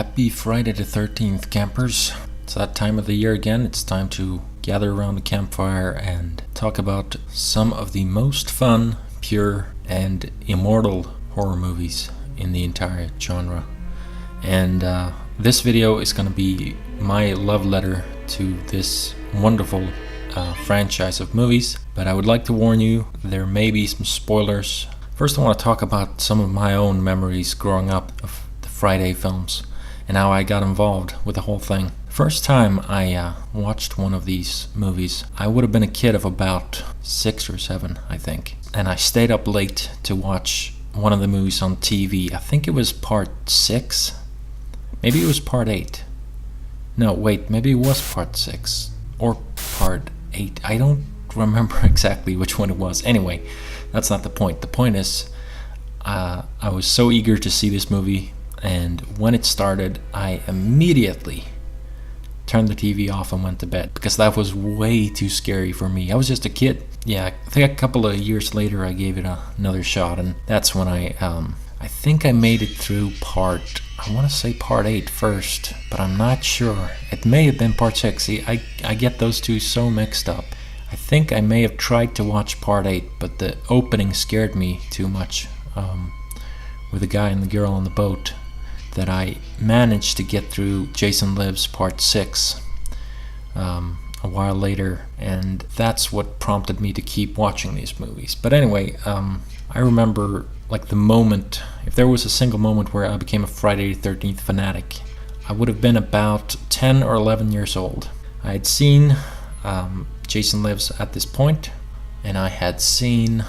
Happy Friday the 13th, campers. It's that time of the year again. It's time to gather around the campfire and talk about some of the most fun, pure, and immortal horror movies in the entire genre. And this video is going to be my love letter to this wonderful franchise of movies. But I would like to warn you, there may be some spoilers. First, I want to talk about some of my own memories growing up of the Friday films and how I got involved with the whole thing. First time I watched one of these movies, I would have been a kid of about 6 or 7, I think. And I stayed up late to watch one of the movies on TV. I think it was part 6. Maybe it was part 8. No, wait, maybe it was part 6 or part 8. I don't remember exactly which one it was. Anyway, that's not the point. The point is, I was so eager to see this movie, and when it started, I immediately turned the TV off and went to bed because that was way too scary for me. I was just a kid. Yeah, I think a couple of years later I gave it another shot, and that's when I think I made it through I want to say part 8 first, but I'm not sure. It may have been part 6. See, I get those two so mixed up. I think I may have tried to watch part 8, but the opening scared me too much, with the guy and the girl on the boat, that I managed to get through Jason Lives part 6 a while later, and that's what prompted me to keep watching these movies. But anyway, I remember like the moment, if there was a single moment where I became a Friday the 13th fanatic, I would have been about 10 or 11 years old. I had seen Jason Lives at this point, and I had seen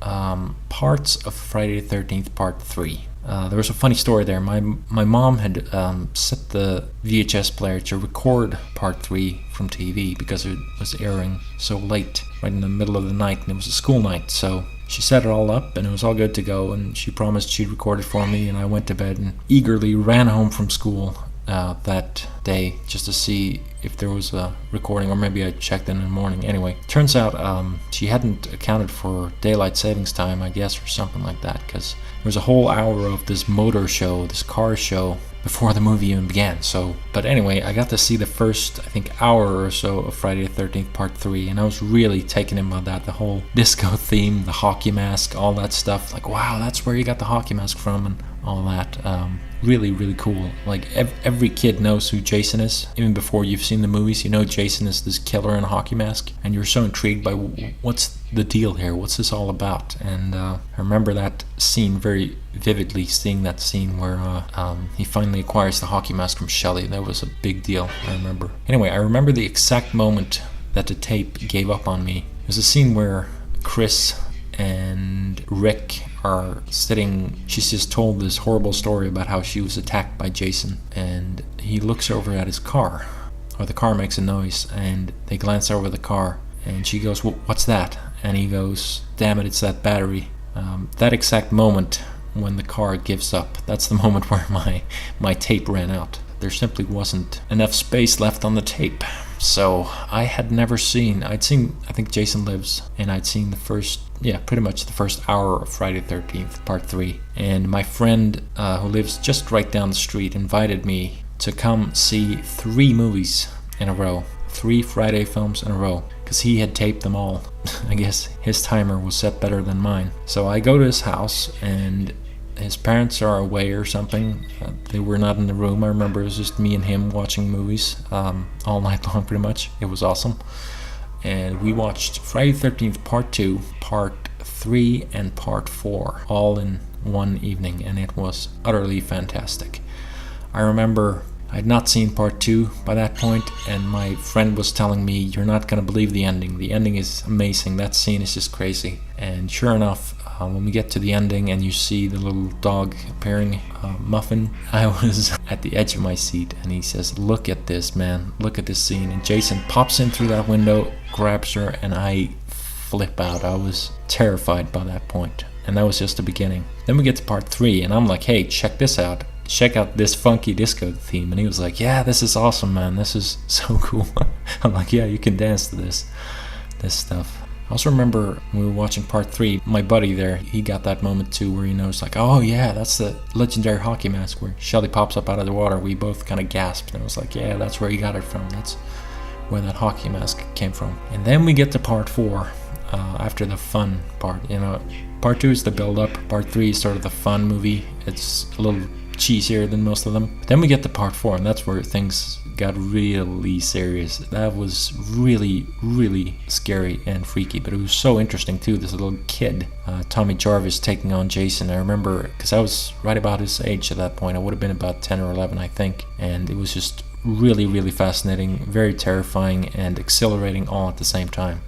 parts of Friday the 13th part 3. There was a funny story there. My mom had set the VHS player to record part 3 from TV because it was airing so late, right in the middle of the night, and it was a school night. So she set it all up, and it was all good to go, and she promised she'd record it for me, and I went to bed and eagerly ran home from school that day just to see if there was a recording, or maybe I checked in the morning. Anyway, turns out she hadn't accounted for daylight savings time, I guess, or something like that, because there was a whole hour of this motor show, this car show, before the movie even began. So, but anyway, I got to see the first, I think, hour or so of Friday the 13th part 3, and I was really taken in by that. The whole disco theme, the hockey mask, all that stuff. Like, wow, that's where you got the hockey mask from, and all that. Really, really cool. Like, every kid knows who Jason is. Even before you've seen the movies, you know Jason is this killer in a hockey mask, and you're so intrigued by what's the deal here, what's this all about. And I remember that scene very vividly, seeing that scene where he finally acquires the hockey mask from Shelley. That was a big deal, I remember. Anyway, I remember the exact moment that the tape gave up on me. There's a scene where Chris and Rick are sitting. She's just told this horrible story about how she was attacked by Jason, and he looks over at his car, or the car makes a noise, and they glance over the car, and she goes, "What's that?" And he goes, "Damn it, it's that battery." That exact moment when the car gives up, that's the moment where my tape ran out. There simply wasn't enough space left on the tape. So I had never seen, I'd seen, I think, Jason Lives, and I'd seen pretty much the first hour of Friday the 13th part 3. And my friend who lives just right down the street invited me to come see 3 movies in a row, 3 Friday films in a row, because he had taped them all. I guess his timer was set better than mine. So I go to his house, and his parents are away or something. They were not in the room. I remember it was just me and him watching movies all night long, pretty much. It was awesome. And we watched Friday the 13th part 2, part 3, and part 4 all in one evening, and it was utterly fantastic. I remember I'd not seen part 2 by that point, and my friend was telling me, "You're not going to believe the ending. The ending is amazing. That scene is just crazy." And sure enough, when we get to the ending and you see the little dog appearing, Muffin, I was at the edge of my seat, and he says, "Look at this, man. Look at this scene." And Jason pops in through that window, grabs her, and I flip out. I was terrified by that point. And that was just the beginning. Then we get to part 3, and I'm like, "Hey, check this out. Check out this funky disco theme." And he was like, "Yeah, this is awesome, man. This is so cool." I'm like, "Yeah, you can dance to this stuff." also remember when we were watching part 3, my buddy there, he got that moment too where he knows like, oh yeah, that's the legendary hockey mask where Shelly pops up out of the water. We both kind of gasped and it was like, yeah, that's where he got it from. That's where that hockey mask came from. And then we get to part 4 after the fun part. Part 2 is the build up. Part 3 is sort of the fun movie. It's a little cheesier than most of them. But then we get to part 4, and that's where things got really serious. That was really, really scary and freaky, but it was so interesting too. This little kid, Tommy Jarvis, taking on Jason. I remember, because I was right about his age at that point. I would have been about 10 or 11, I think. And it was just really, really fascinating, very terrifying, and exhilarating all at the same time.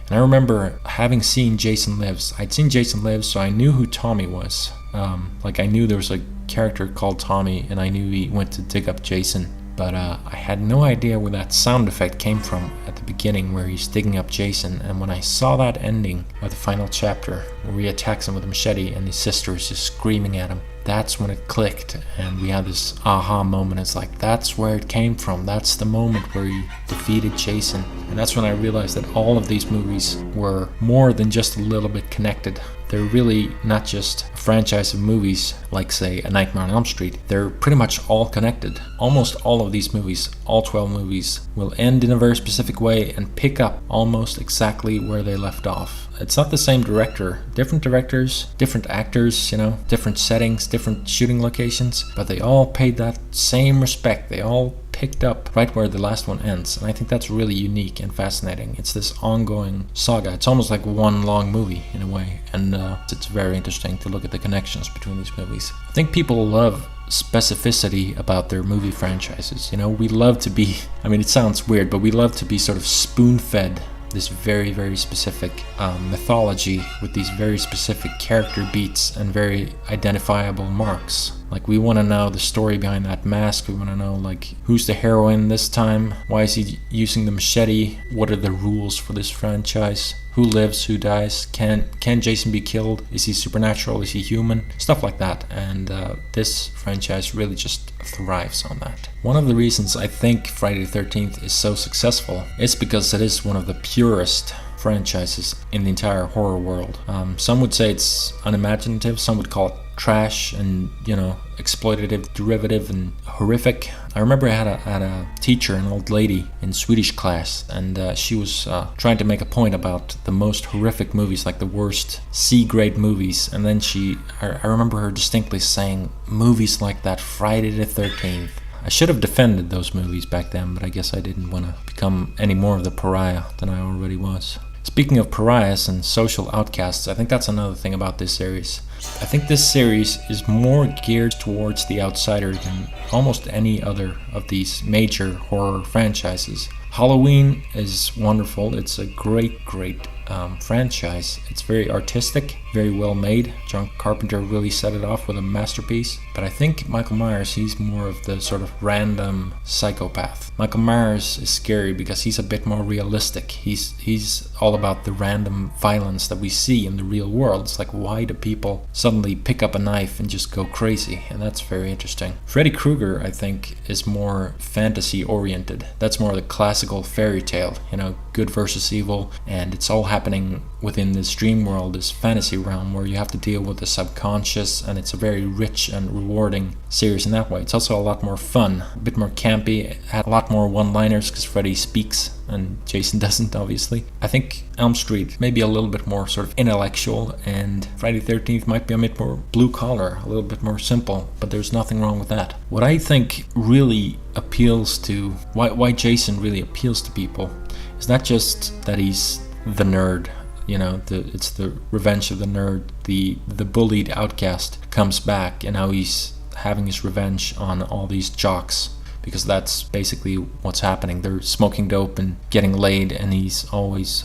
And I remember having seen Jason Lives. I'd seen Jason Lives, so I knew who Tommy was. I knew there was a character called Tommy, and I knew he went to dig up Jason. But I had no idea where that sound effect came from at the beginning where he's digging up Jason. And when I saw that ending of the final chapter where he attacks him with a machete and his sister is just screaming at him, that's when it clicked and we had this aha moment. It's like, that's where it came from. That's the moment where he defeated Jason. And that's when I realized that all of these movies were more than just a little bit connected. They're really not just a franchise of movies like, say, A Nightmare on Elm Street. They're pretty much all connected. Almost all of these movies, all 12 movies, will end in a very specific way and pick up almost exactly where they left off. It's not the same director. Different directors, different actors, different settings, different shooting locations, but they all paid that same respect. They all picked up right where the last one ends, and I think that's really unique and fascinating. It's this ongoing saga. It's almost like one long movie in a way, and it's very interesting to look at the connections between these movies. I think people love specificity about their movie franchises. We love to be, it sounds weird, but we love to be sort of spoon-fed this very, very specific mythology with these very specific character beats and very identifiable marks. Like, we want to know the story behind that mask. We want to know, like, who's the heroine this time? Why is he using the machete? What are the rules for this franchise? Who lives? Who dies? Can Jason be killed? Is he supernatural? Is he human? Stuff like that. And this franchise really just thrives on that. One of the reasons I think Friday the 13th is so successful is because it is one of the purest franchises in the entire horror world. Some would say it's unimaginative. Some would call it trash and exploitative, derivative, and horrific. I remember I had a teacher, an old lady in Swedish class, and she was trying to make a point about the most horrific movies, like the worst C-grade movies, and then I remember her distinctly saying movies like that Friday the 13th. I should have defended those movies back then, but I guess I didn't want to become any more of the pariah than I already was. Speaking of pariahs and social outcasts, I think that's another thing about this series. I think this series is more geared towards the outsider than almost any other of these major horror franchises. Halloween is wonderful. It's a great franchise. It's very artistic, very well made. John Carpenter really set it off with a masterpiece. But I think Michael Myers, he's more of the sort of random psychopath. Michael Myers is scary because he's a bit more realistic. He's all about the random violence that we see in the real world. It's like, why do people suddenly pick up a knife and just go crazy? And that's very interesting. Freddy Krueger, I think, is more fantasy oriented. That's more the classical fairy tale, good versus evil, and it's all happening within this dream world, this fantasy realm where you have to deal with the subconscious, and it's a very rich and rewarding series in that way. It's also a lot more fun, a bit more campy. It had a lot more one-liners because Freddy speaks and Jason doesn't, obviously. I think Elm Street may be a little bit more sort of intellectual, and Friday the 13th might be a bit more blue-collar, a little bit more simple, but there's nothing wrong with that. What I think really appeals to, why Jason really appeals to people, is not just that he's the nerd. It's the revenge of the nerd. The bullied outcast comes back, and now he's having his revenge on all these jocks, because that's basically what's happening. They're smoking dope and getting laid, and he's always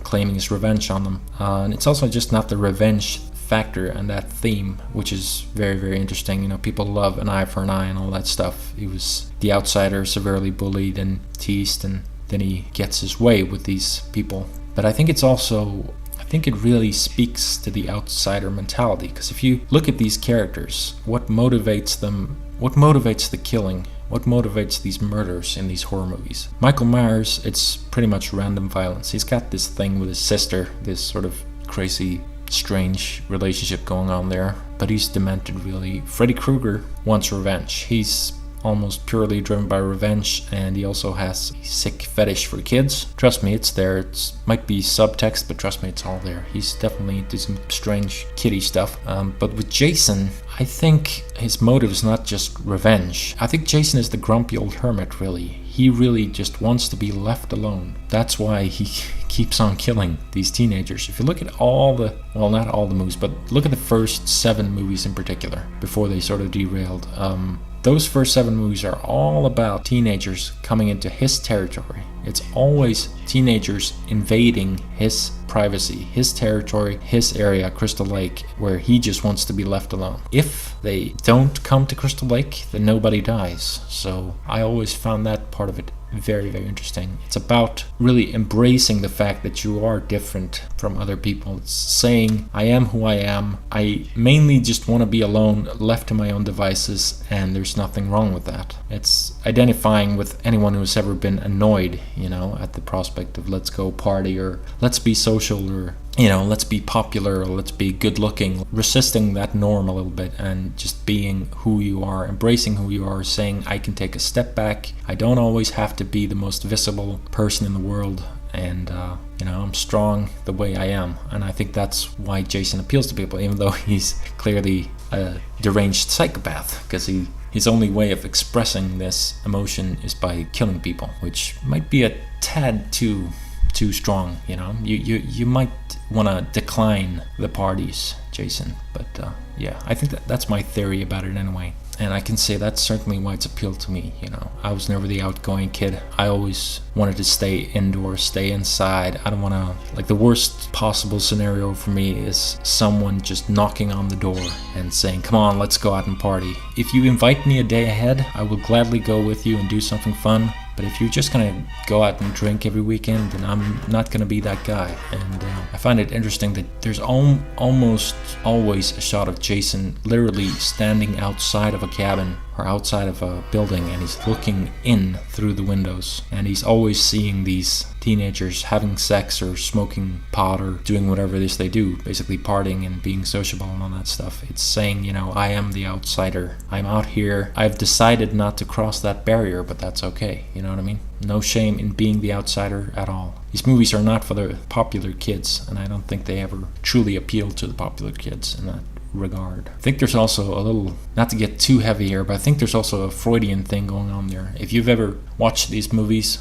claiming his revenge on them. And it's also just not the revenge factor and that theme, which is very, very interesting. People love an eye for an eye and all that stuff. He was the outsider, severely bullied and teased, and then he gets his way with these people. But I think it really speaks to the outsider mentality, because if you look at these characters, what motivates them, what motivates the killing What motivates these murders in these horror movies? Michael Myers, it's pretty much random violence. He's got this thing with his sister, this sort of crazy, strange relationship going on there, but he's demented really. Freddy Krueger wants revenge. He's almost purely driven by revenge, and he also has a sick fetish for kids. Trust me, it's there. It might be subtext, but trust me, it's all there. He's definitely into some strange kiddie stuff. But with Jason, I think his motive is not just revenge. I think Jason is the grumpy old hermit, really. He really just wants to be left alone. That's why he keeps on killing these teenagers. If you look at all the, well, not all the movies, but look at the first 7 movies in particular, before they sort of derailed. Those first 7 movies are all about teenagers coming into his territory. It's always teenagers invading his privacy, his territory, his area, Crystal Lake, where he just wants to be left alone. If they don't come to Crystal Lake, then nobody dies. So I always found that part of it very, very interesting. It's about really embracing the fact that you are different from other people. It's saying, I am who I am. I mainly just want to be alone, left to my own devices, and there's nothing wrong with that. It's identifying with anyone who's ever been annoyed, at the prospect of let's go party, or let's be social, or let's be popular, or let's be good looking. Resisting that norm a little bit and just being who you are, embracing who you are, saying I can take a step back. I don't always have to be the most visible person in the world, and I'm strong the way I am. And I think that's why Jason appeals to people, even though he's clearly a deranged psychopath, because his only way of expressing this emotion is by killing people, which might be a tad too strong. You might want to decline the parties, Jason, but yeah, I think that's my theory about it anyway. And I can say that's certainly why it's appealed to me. I was never the outgoing kid. I always wanted to stay indoors, stay inside. I don't want to, the worst possible scenario for me is someone just knocking on the door and saying, come on, let's go out and party. If you invite me a day ahead, I will gladly go with you and do something fun. But if you're just going to go out and drink every weekend, then I'm not going to be that guy. And I find it interesting that there's almost always a shot of Jason literally standing outside of a cabin or outside of a building, and he's looking in through the windows. And he's always seeing these teenagers having sex or smoking pot or doing whatever it is they do, basically partying and being sociable and all that stuff. It's saying, I am the outsider. I'm out here. I've decided not to cross that barrier, but that's okay. You know what I mean? No shame in being the outsider at all. These movies are not for the popular kids, and I don't think they ever truly appeal to the popular kids in that regard. I think there's also a little, not to get too heavy here, but I think there's also a Freudian thing going on there. If you've ever watched these movies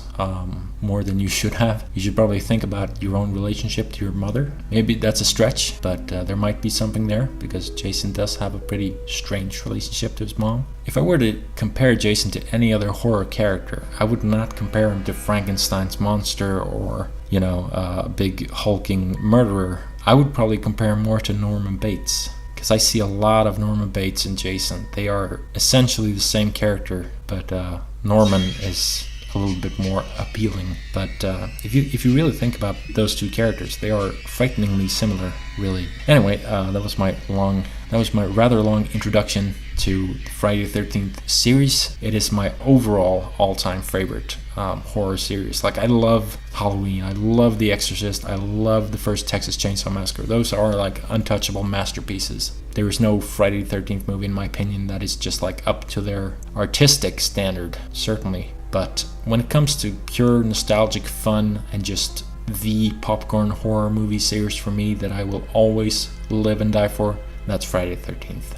more than you should have, you should probably think about your own relationship to your mother. Maybe that's a stretch, but there might be something there, because Jason does have a pretty strange relationship to his mom. If I were to compare Jason to any other horror character, I would not compare him to Frankenstein's monster or, a big hulking murderer. I would probably compare him more to Norman Bates, because I see a lot of Norman Bates and Jason. They are essentially the same character, but Norman is a little bit more appealing. But if you really think about those two characters, they are frighteningly similar, really. Anyway, that was my rather long introduction to the Friday the 13th series. It is my overall all-time favorite horror series. I love Halloween, I love The Exorcist, I love the first Texas Chainsaw Massacre. Those are untouchable masterpieces. There is no Friday the 13th movie, in my opinion, that is just up to their artistic standard, certainly. But when it comes to pure nostalgic fun and just the popcorn horror movie series for me that I will always live and die for, that's Friday the 13th.